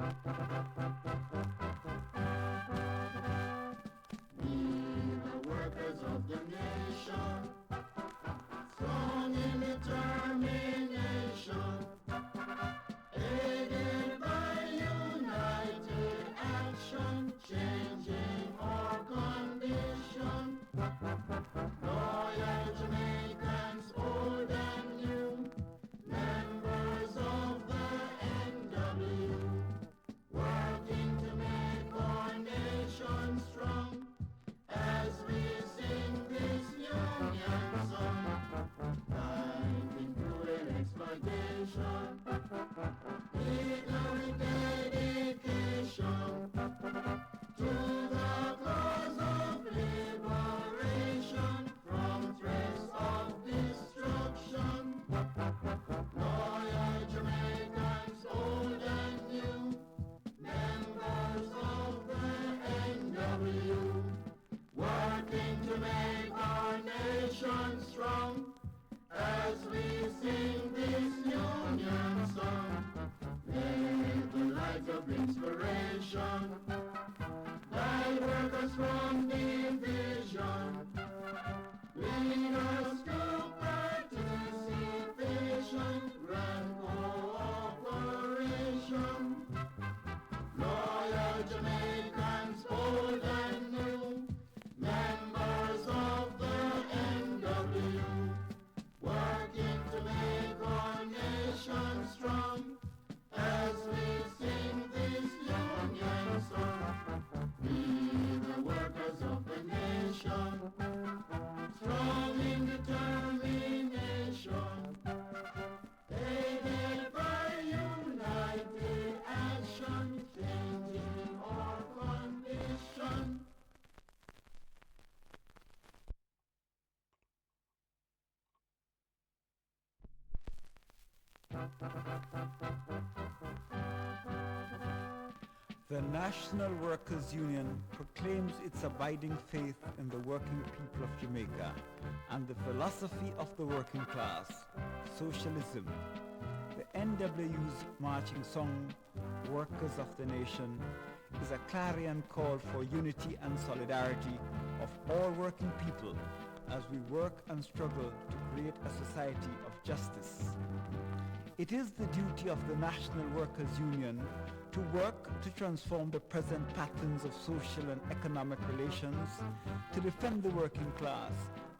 We, the workers of the nation, strong in determination, aided by united action, changing our condition. Loyal Jamaicans, old and new, members of the NW, working to make our nation strong as we sing this union song. Fighting cruel exploitation, eager with dedication to the cause of liberation from threats of destruction. Loyal Jamaicans, old and new, members of the NW, working to make our nation strong as we sing this union song. May the light of inspiration guide workers from division, lead us to participation, grand cooperation. Loyal Jamaicans, old and new, members of the NW, working to make our nation strong as we sing this union song. We, the workers of the nation, strong in determination, aided by united action, changing our condition. The National Workers' Union proclaims its abiding faith in the working people of Jamaica and the philosophy of the working class, socialism. The NWU's marching song, Workers of the Nation, is a clarion call for unity and solidarity of all working people as we work and struggle to create a society of justice. It is the duty of the National Workers' Union to work to transform the present patterns of social and economic relations, to defend the working class,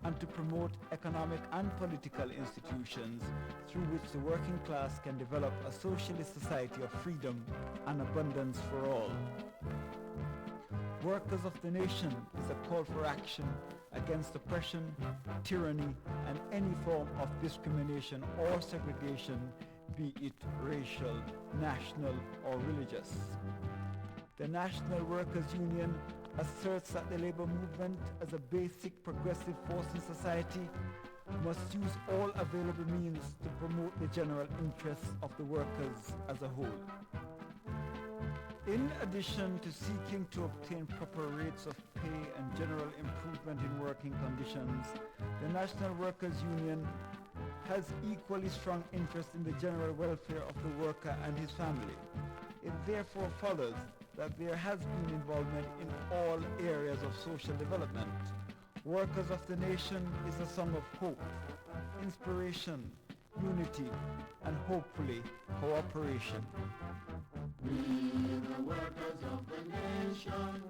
and to promote economic and political institutions through which the working class can develop a socialist society of freedom and abundance for all. Workers of the Nation is a call for action against oppression, tyranny, and any form of discrimination or segregation, be it racial, national, or religious. The National Workers' Union asserts that the labor movement, as a basic progressive force in society, must use all available means to promote the general interests of the workers as a whole. In addition to seeking to obtain proper rates of pay and general improvement in working conditions, the National Workers' Union has equally strong interest in the general welfare of the worker and his family. It therefore follows that there has been involvement in all areas of social development. Workers of the Nation is a song of hope, inspiration, unity, and hopefully cooperation. We, the workers of the nation,